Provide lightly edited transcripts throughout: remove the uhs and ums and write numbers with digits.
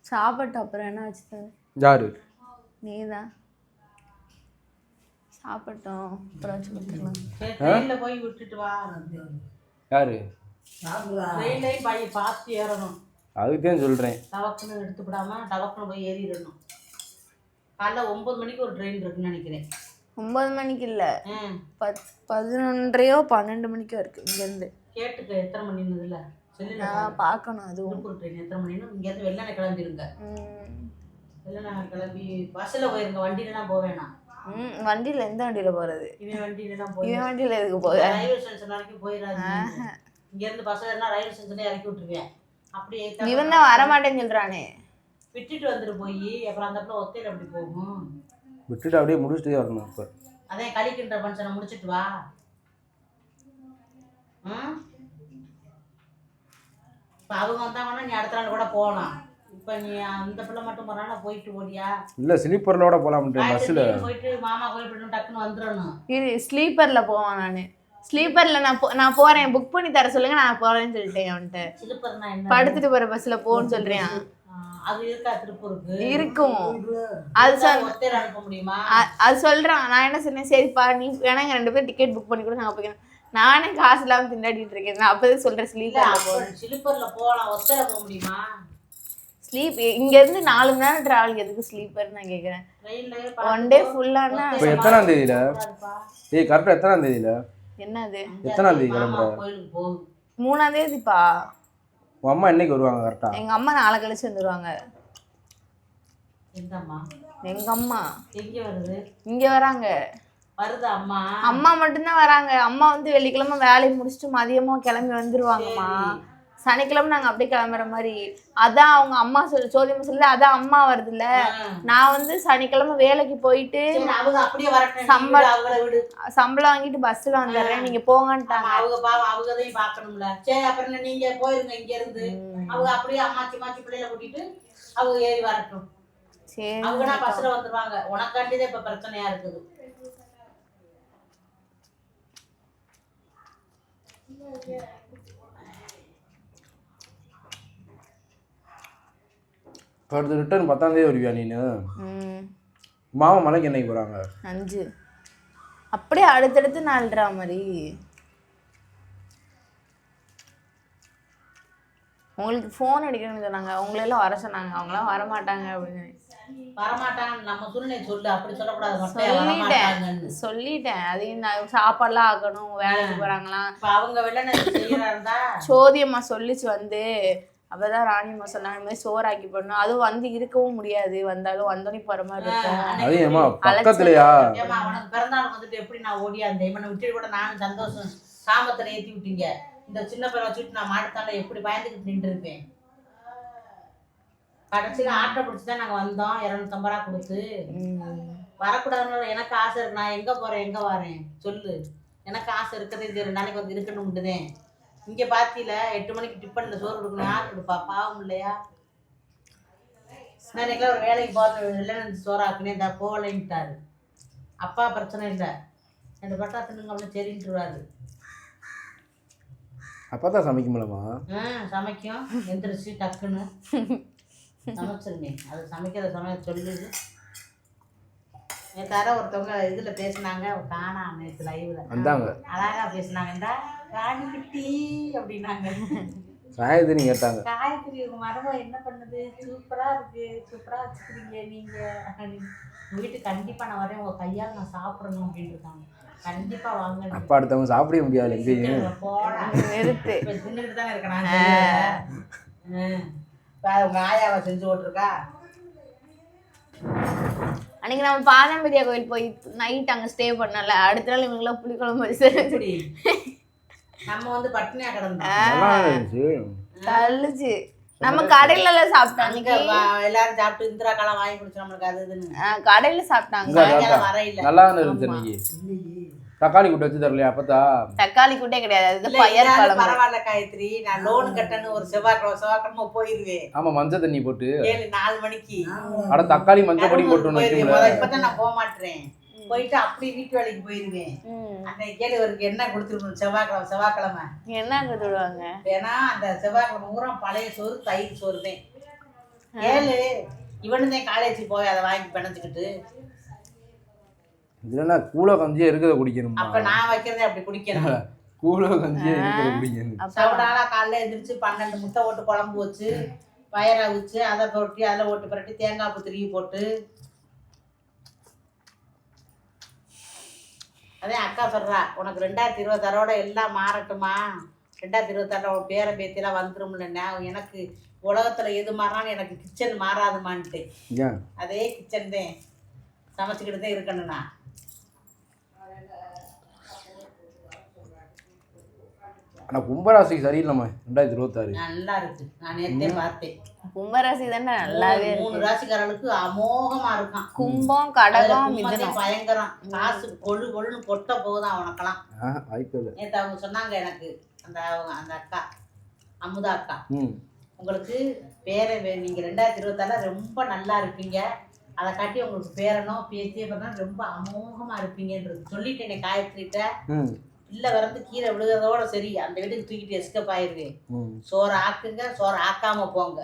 சாப்பிட்டு அப்புறம் என்ன ஆச்சு? யாரு? நீதான். சாப்பிட்டோம் அப்புறம் வச்சு கொடுத்துக்கலாம். ட்ரெயினில் போய் விட்டுட்டு வா. யாரு? ட்ரெயின்லேயும் பையன் பார்த்து ஏறணும். அதுக்கு தான் சொல்கிறேன். டவக்குன்னு எடுத்துக்கிடாம டவக்குன்னு போய் ஏறிடணும். காலைல 9 மணிக்கு ஒரு ட்ரெயின் இருக்குன்னு நினைக்கிறேன். 9 மணிக்கு இல்லை, 11:30 12 மணிக்கோ இருக்கு இங்கேருந்து. கேட்டுக்க எத்தனை மணின்னு இல்லை நான் பார்க்கணும். அதுவும் ஒரு ட்ரெயின் எத்தனை மணின்னு இங்கேருந்து வெள்ளனை கிளம்பிடுங்க. வெள்ளனை கிளம்பி பஸ்ஸில் போயிருங்க, வண்டியிலலாம் போக வேணாம். வண்டியில் எந்த வண்டியில் போகிறது? இவன் வண்டியிலலாம் போய் இவன் வண்டியில் எதுக்கு போக? ரயில்வே ஸ்டேஷன் வரைக்கும் போயிடாது. இங்கேருந்து பஸ்ஸில் இருந்தால் ரயில்வே ஸ்டேஷனே இறக்கி விட்டுருவேன். அப்படியே இவன் தான் வரமாட்டேன்னு சொல்கிறானே. விட்டுட்டு வந்துட்டு போய் அப்புறம் அந்த இடத்துல ஒத்தையில் அப்படி போகும். விட்டுட்டு அப்படியே முடிச்சுட்டே வரணும். இப்போ அதே கழிக்கின்ற ஃபங்க்ஷனை முடிச்சுட்டு வா. இப்போ அவங்க வந்தாங்கன்னா நீ அடுத்த நாள் கூட போகலாம். இப்போ நீ அந்த பிள்ளை மட்டும் போறானா போயிட்டு போடியா? இல்லை ஸ்லீப்பர்லோட போகலாம்ட்டு பஸ்ஸில் போயிட்டு மாமா கோயில் போய்ட்டு டக்குன்னு வந்துடணும். இது ஸ்லீப்பரில் போவான். நான் ஸ்லீப்பரில் நான் போகிறேன், புக் பண்ணி தர சொல்லுங்க, நான் போகிறேன்னு சொல்லிட்டேன் அவன்கிட்ட. ஸ்லீப்பர்னா என்ன? படுத்துட்டு போகிற பஸ்ஸில் போன்னு சொல்கிறேன். அது இருக்கா? திருப்பூருக்கு இருக்கும். அது ஒத்தையில் அனுப்ப முடியுமா? அது சொல்கிறான். நான் என்ன சொன்னேன், சரிப்பா நீ வேணா எங்கள் 2 பேரும் டிக்கெட் புக் பண்ணி கூட நாங்கள் போய்க்கிறேன். நானே காசு இல்லாமல் திண்டாடிட்டு இருக்கேன். நான் அப்போதான் சொல்கிறேன் ஸ்லீப்பரில் போகலாம், ஒத்தையில் போக முடியுமா? ஸ்லீப் இங்கேருந்து 4 மணி நேரம் ட்ராவல், எதுக்கு ஸ்லீப்பர் நான் கேட்குறேன். ஒன் டே ஃபுல்லானா இப்போ எத்தனாம் தேதியில? கரெக்டாக எத்தனாம் தேதியில? என்னது எத்தனாம் தேதி கிளம்புற? 3ஆம் தேதிப்பா. உன் அம்மா என்னைக்கு வருவாங்க கரெக்டாக? எங்கள் அம்மா நாளை கழிச்சு வந்துடுவாங்க. எங்கள் அம்மா எங்கே வருது? இங்கே வராங்க. வருதா? அம்மா மட்டும்தான் வராங்க. அம்மா வந்து வெள்ளிக்கிழமை வேலையை முடிச்சுட்டு மதியமாக கிளம்பி வந்துடுவாங்கம்மா. சனிக்கிழமை நாங்கள் அப்படியே கிளம்புற மாதிரி. அதான் அவங்க அம்மா சோதியம்மா சொல்லி அதான் அம்மா வருதுல்ல. நான் வந்து சனிக்கிழமை வேலைக்கு போயிட்டு சம்பளம் வாங்கிட்டு பஸ்ஸில் வந்துடுறேன், நீங்கள் போங்கன்ட்டாங்க. அவங்கதையும் பார்க்கணும்ல. சரி அப்புறம் நீங்கள் போயிருங்க இங்கேருந்து. அவங்க அப்படியே அம்மாச்சி மாச்சி பிள்ளைகளை கூட்டிட்டு அவங்க ஏறி வரட்டும். சரி அவங்க பஸ்ஸில் வந்துடுவாங்க. உனக்காண்டிதான் இப்போ பிரச்சனையாக இருக்குது. அடுத்து ரிட்டர்ன் 10ஆம் தேதி வருவியா நீனு? மாமா மலைக்கு என்னைக்கு போகிறாங்க? 5. அப்படியே அடுத்தடுத்து நாள்றா மாதிரி. உங்களுக்கு ஃபோன் அடிக்கணும்னு சொன்னாங்க, அவங்களெல்லாம் வர சொன்னாங்க. அவங்களாம் வரமாட்டாங்க அப்படின்னு. வரமாட்டாங்க நம்ம சூழ்நிலை சொல்லு, அப்படி சொல்லக்கூடாது. சொல்லிட்டேன். அதையும் சாப்பாடுலாம் ஆக்கணும், வேலைக்கு போகிறாங்களாம். அவங்க வெள்ளனை செய்யறாருந்தா சோதியம்மா சொல்லிச்சு வந்து. அப்பதான் ராணியம்மா சொன்னாங்க இந்த மாதிரி சோறாக்கி போடணும். அதுவும் வந்து இருக்கவும் முடியாது, வந்தாலும் வந்தோடனே போற மாதிரி இருக்கும். பக்கத்துலயா உனக்கு பிறந்தாலும் வந்துட்டு எப்படி நான் ஓடியாந்தேன். இவனை விட்டு கூட நானும் சந்தோஷம் சாமத்தில் ஏற்றி விட்டீங்க. இந்த சின்ன பையனை வச்சுட்டு நான் மாட்டுத்தாண்ட எப்படி பயந்துக்கிட்டு நின்று இருப்பேன். கடைசியில் ஆட்டை பிடிச்சிதான் நாங்கள் வந்தோம். 250 ரூபா கொடுத்து. வரக்கூடாதுன்னு எனக்கு ஆசை இருக்கு. நான் எங்கே போகிறேன் எங்கே வரேன் சொல்லு. எனக்கு ஆசை இருக்கிறதே இந்த 2 நாளைக்கு வந்து இருக்கணும் உண்டுதேன். இங்கே பார்த்தீல 8 மணிக்கு டிஃபனில் சோறு கொடுக்கணும். யார் கொடுப்பா? பாவம் இல்லையா? நான் இன்னைக்கெல்லாம் ஒரு வேலைக்கு போகிறது இல்லைன்னு சோறாக்குனே இந்த போகலைன்ட்டாரு. அப்பா பிரச்சனை இல்லை, 2 பட்டா தின்னுங்க அப்படின்னு சரின்ட்டுருவாரு. அப்பா தான் சமைக்க முடியுமா? சமைக்கும். எந்திரிச்சு டக்குன்னு சமைச்சிருங்க. அது சமைக்கிற சமையல் சொல்லிடுது. நேற்று ஒருத்தவங்க இதில் பேசினாங்க, காணாம நேற்று லைவ்ல வந்தாங்க, அழகா பேசினாங்கடா ராணிக்குட்டி அப்படின்னாங்க. காயத்ரி கேட்டாங்க, காயத்ரி உங்க மரபம் என்ன பண்ணுது? சூப்பரா இருக்கு, சூப்பரா வச்சுக்கிறீங்க நீங்க. உங்க வீட்டுக்கு கண்டிப்பா நான் வரேன், உங்க கையால் நான் சாப்பிடணும் அப்படின்னு இருக்காங்க. கண்டிப்பா வாங்க. அப்பா அடுத்தவங்க சாப்பிடவே முடியாது. போடா தின்னுக்கிட்டு தானே இருக்கேன். உங்க ஆயாவை செஞ்சு ஓட்டுருக்கா. அன்னைக்கு நம்ம பாதம்பரியா கோயில் போய் நைட் அங்கே ஸ்டே பண்ணல. அடுத்த நாள் இவங்களாம் புளிக்குழம்பு வச்சு நம்ம வந்து பட்டினியா கிடந்தோம். தள்ளுச்சு. நம்ம கடையில எல்லாம் சாப்பிட்டாங்க. எல்லாரும் சாப்பிட்டு இந்திரா காலம் வாங்கி குடிச்சோம். நம்மளுக்கு அது இதுன்னு கடையில சாப்பிட்டாங்க. வரையில நல்லா இருந்துச்சு. தக்காளி கூட்டு வச்சு தரலையா? அப்பத்தா தக்காளி கூட்டே கிடையாது. பரவாயில்ல காயத்ரி, நான் லோன் கட்டணும். ஒரு செவ்வாய்க்கிழமை போயிருவேன். ஆமா, மஞ்சள் தண்ணி போட்டு 4 மணிக்கு. அட தக்காளி மஞ்சள் பொடி போட்டு இப்பதான் நான் போக மாட்டேன். போயிட்டு அப்படி வீட்டு வேலைக்கு போயிருவேன். அந்த கேளுவருக்கு என்ன கொடுத்துருக்கணும்? செவ்வாய்க்கிழமை என்ன கொடுத்துருவாங்க? ஏன்னா அந்த செவ்வாய்க்கிழமை பூரா பழைய சோறு தயிர் சோறு தான். ஏழு இவனுதான் காலேஜுக்கு போய் அதை வாங்கி பிணைச்சுக்கிட்டு இதுலன்னா கூழ கஞ்சியே இருக்கிறத குடிக்கணுமா? அப்ப நான் வைக்கிறதே அப்படி குடிக்கணும். கூழ கஞ்சியே இருக்கிறத குடிக்கணும். சவுடாலா காலைல எந்திரிச்சு 12 முட்டை போட்டு குழம்பு வச்சு பயிரை வச்சு அதை புரட்டி அதில் ஓட்டு புரட்டி தேங்காய் பூ திருவி போட்டு அதே அக்கா சொல்றா உனக்கு 2026 எல்லாம் மாறட்டுமா, 2026 பேர பேத்திலாம் வந்துரும்ல, எனக்கு உலகத்துல எது மாறினாலும் எனக்கு கிச்சன் மாறாதுமான்ட்டு. அதே கிச்சன் தான் சமைச்சுக்கிட்டு தான் இருக்கணும்னா. ஆனா கும்பராசிக்கு சரியில்லைம்மா 2026 நல்லா இருக்கு. நான் நேத்தே பார்த்தேன். கும்பராசி தானே நல்லாவே 3 ராசிக்காரர்களுக்கு அமோகமா இருக்கான். கும்பம் கடகம் மிதுனம் பயங்கரம். காசு கொழு கொழுன்னு கொட்ட போகுதான் அவனுக்கெல்லாம். நேற்று அவங்க சொன்னாங்க எனக்கு அந்த அக்கா அமுதா அக்கா, உங்களுக்கு பேரை நீங்க 2026 ரொம்ப நல்லா இருப்பீங்க, அதை காட்டி உங்களுக்கு பேரனோ பேத்தியே பண்ணா ரொம்ப அமோகமா இருப்பீங்கன்றது சொல்லிட்டேனே காயத்ரிட்ட. இல்லை வந்து கீழே விழுகிறதோட சரி, அந்த வீட்டுக்கு தூக்கிட்டு எஸ்கேப் ஆயிடுவேன். சோறு ஆக்குங்க, சோறு ஆக்காம போங்க,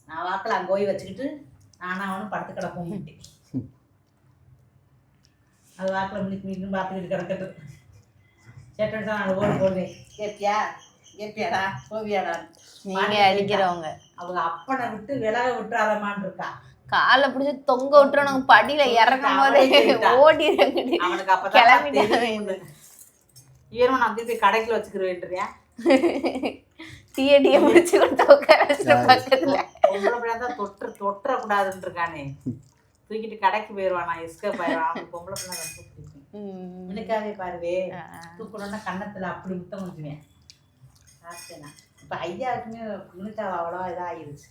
நான் வாக்கில் அங்கே போய் வச்சுக்கிட்டு நானும் அவனும் படுத்து கிடப்போம். அது வாக்கில் மினிக்கு பார்த்துக்கிட்டு கிடக்கட்டு சேட்டன் தான் நான் ஓடு போடுவேன். ஏப்பியாடா கோவியாடா நீங்க அடிக்கிறவங்க அவங்க அப்பனை விட்டு விலக விட்டுறாதமான் இருக்கா. காலை பிடிச்சி தொங்க விட்டுறவங்க படியில இறங்கும் போதே ஓடிடுறாங்க. அவனுக்கு அப்பதான் கிளம்பிட்டு ஏறும் நான் திருப்பி கடைக்குள்ள வச்சுக்கிறேன்றியா டீயை முடிச்சு கொடுத்த பக்கத்துல தொட்டுற கூடாதுன்னு இருக்கானே, தூக்கிட்டு கடைக்கு போயிடுவான். நான் எஸ்கேப் ஆயிடுவான். அவனுக்கு பொம்பளை பிள்ளை ரொம்ப பிடிக்கும். மினுக்காவே பாருவே தூக்கணும்னா கன்னத்துல அப்படி முத்தம் முடிச்சுவேன். பார்த்தேனா இப்போ ஐயாவுக்குமே மினுக்காவை அவ்வளோவா இதாக ஆயிடுச்சு.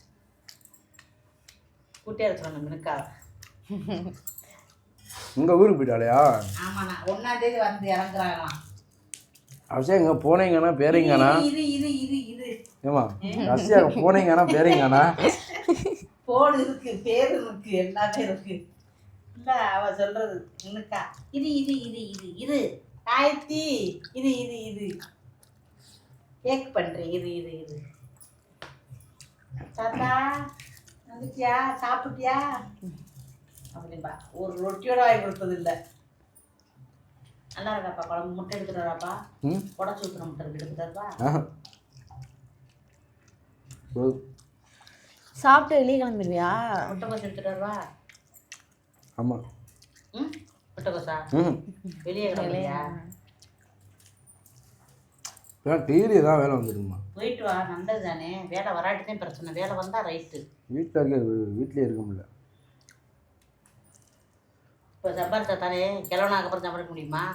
கூட்டியா இருக்கணும் மினுக்காவை. உங்க ஊருக்கு போயிட்டாலையா? ஆமாண்ணா 1ஆம் தேதி வந்து இறங்குறாங்களாம். அவசியம் இங்கே போனீங்கன்னா பேரிங்கண்ணா இது ஏமா ரஷ்யா போனீங்கன்னா பேரிங்கண்ணா போன் இருக்கு, பேர் இருக்கு, எல்லாமே இருக்கு. இல்லை அவ சொல்றது இன்னுக்கா இது காயத்தி இது கேக் பண்றேன். இது தாத்தா வந்துட்டியா, சாப்பிட்டியா அப்படின்பா. ஒரு ரொட்டியோட வாங்கி கொடுத்தது இல்லை. நல்லா இருக்காப்பா குழம்பு. முட்டை எடுத்துறாப்பா, உடச்சு ஊத்துற முட்டை எடுத்துட்டாப்பா. சாப்பிட்டு வெளியே கிளம்பிடுவியா? முட்டைக்கோசு எடுத்துட்டாருவா. ஆமா முட்டைக்கோசா வெளியே கிளம்பியா? டெய்லி ஏதாவது வேலை வந்துருக்குமா? போயிட்டு வா, நல்லது தானே. வேலை வராட்டிதான் பிரச்சனை, வேலை வந்தா ரைட்டு. வீட்டிலே இருக்க முடியல. இப்போ சம்பாரிச்சா தானே கிழவனாக்கு அப்புறம் சம்பாதிக்க முடியுமா?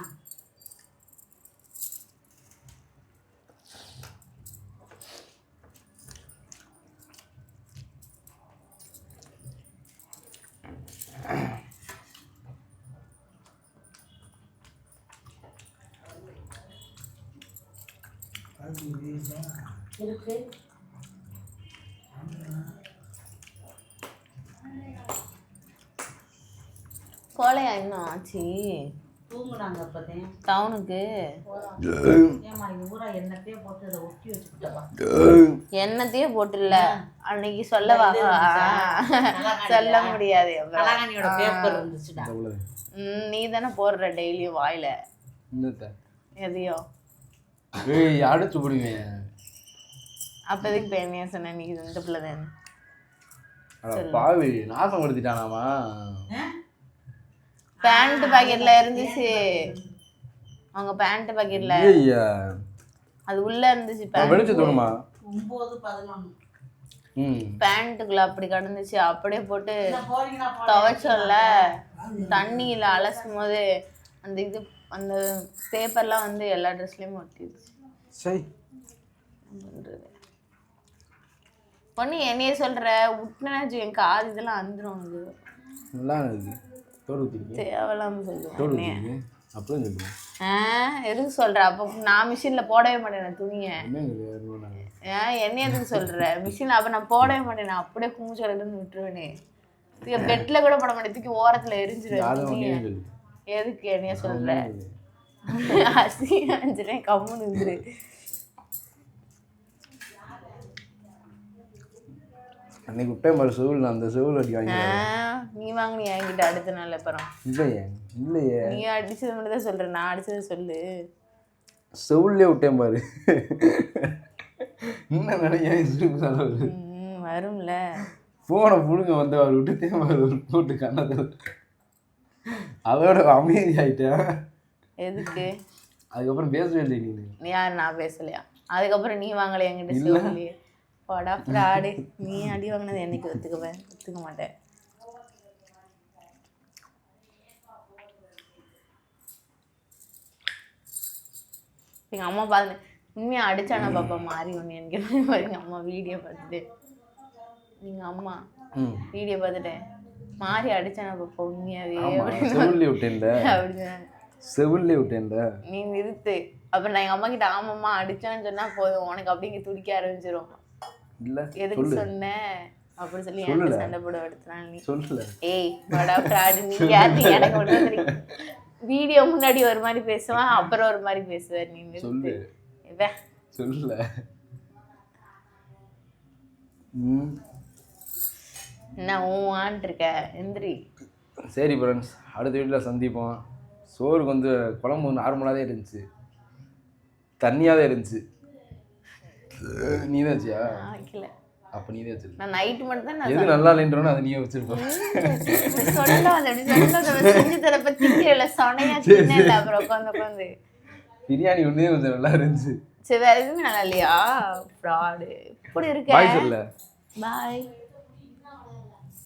இருக்கு கோலையா இன்னும் ஆச்சு? தூங்குனாங்க அப்பதேன் டவுனுக்கு. ஏமா ஊரா எண்ணத்தையே போட்டு அதை ஒட்டி வச்சுக்கிட்டப்பா. எண்ணத்தையே போட்டுல அன்னைக்கு சொல்லவா? சொல்ல முடியாது. கலாகாணியோட பேப்பர் இருந்துச்சுடா. நீ தானே போடுற டெய்லியும் வாயில எதையோ அடிச்சு போடுவேன். அப்ப எதுக்கு பேமையா சொன்ன? நீ இந்த பிள்ளை தானே பாவி நாசம் படுத்திட்டானாமா. பேண்ட் பாக்கெட்ல இருந்துச்சு, அவங்க பேண்ட் பாக்கெட்ல அது உள்ள இருந்துச்சு. வெடிச்சு தோணுமா? 9-11 பேண்ட்டுக்குள்ள அப்படி கிடந்துச்சு. அப்படியே போட்டு துவைச்சோம்ல, தண்ணியில அலசும் போது அந்த இது அந்த பேப்பர்லாம் வந்து எல்லா ட்ரெஸ்லயும் ஒட்டிடுச்சு. சரி பொண்ணு என்னைய சொல்ற விட்டுனாச்சு என் காது இதெல்லாம் வந்துடும். அது நல்லா இருக்கு. தேவையில்லாம சொல்லுவேன். அப்படியே சொல்லுவேன். எதுக்கு சொல்ற? அப்போ நான் மிஷின்ல போடவே மாட்டேன் துணியை. என்ன எதுக்கு சொல்ற? மிஷின்ல அப்ப நான் போடவே மாட்டேன், நான் அப்படியே குங்குச்சோடன்னு விட்டுருவேனே. பெட்ல கூட போட மாட்டேன், தூக்கி ஓரத்துல எரிஞ்சிருவேன். எதுக்கு என்னைய சொல்ற? அசிஞ்சிருவேன், கம்முன்னு இருந்துரு. அன்னைக்கு விட்டேன் பாரு செவில், அந்த செவில் அடி வாங்கி. நீ வாங்கினி என்கிட்ட அடுத்த நாள் அப்புறம். இல்லையே இல்லையே, நீ அடிச்சது மட்டும் தான் சொல்கிறேன், நான் அடிச்சதை சொல்லு. செவிலே விட்டேன் பாரு. இன்னும் நினைக்கிறேன் வரும்ல. ஃபோனை புடுங்க வந்து அவர் விட்டுட்டேன் பாரு ஒரு போட்டு கண்ணத்தில். அதோட அமைதி ஆயிட்டேன். எதுக்கு? அதுக்கப்புறம் பேசவே இல்லை நீ. யார்? நான் பேசலையா? அதுக்கப்புறம் நீ வாங்கலை என்கிட்ட சொல்லலையே. படா ஃப்ராடு. நீ அடி வாங்கினது என்னைக்கு ஒத்துக்க மாட்டேன். எங்கள் அம்மா பார்த்து உண்மையாக அடிச்சானா பாப்பா மாறி ஒன்று எனக்கு பாருங்க. அம்மா வீடியோ பார்த்துட்டு எங்கள் அம்மா வீடியோ பார்த்துட்டேன் மாறி அடிச்சானா பாப்பா உண்மையாவே செவிலே விட்டேன்ல அப்படின்னு. செவிலே விட்டேன்ல நீ நிறுத்து. அப்புறம் நான் எங்கள் அம்மா கிட்ட ஆமாம்மா அடிச்சான்னு சொன்னால் போதும் உனக்கு அப்படிங்க துடிக்க ஆரம்பிச்சிடும். இல்லை எதுக்கு சொன்னேன் அப்படி சொல்லி எனக்கு சண்டை போட எடுத்துனால நீ சொல்லல. ஏய் படா ஃப்ராடு. நீ யாரு? எனக்கு ஒன்றும் தெரியும். வீடியோ முன்னாடி ஒரு மாதிரி பேசுவான், அப்புறம் ஒரு மாதிரி பேசுவார். நீ சொல்லு சொல்லல. என்ன ஊவான் இருக்க? எந்திரி. சரி ஃப்ரெண்ட்ஸ், அடுத்த வீட்டில் சந்திப்போம். சோறுக்கு வந்து குழம்பு நார்மலாக தான் இருந்துச்சு, தண்ணியாக தான் இருந்துச்சு. நீ தான் வச்சியா? வைக்கல. அப்போ நீ தான் வச்சிருக்க. நான் நைட்டு மட்டும் தான் நான் எது நல்லா இல்லைன்றோன்னு அதை நீயே வச்சிருப்போம். சொல்லாத அப்படி சொல்லாத. செஞ்சு தரப்ப திங்கல சொனையா தின்னல. அப்புறம் உட்காந்து பிரியாணி ஒன்றே கொஞ்சம் நல்லா இருந்துச்சு. சரி வேற எதுவுமே நல்லா இல்லையா? ஃப்ராடு இப்படி இருக்க. பாய் சொல்ல. பாய்.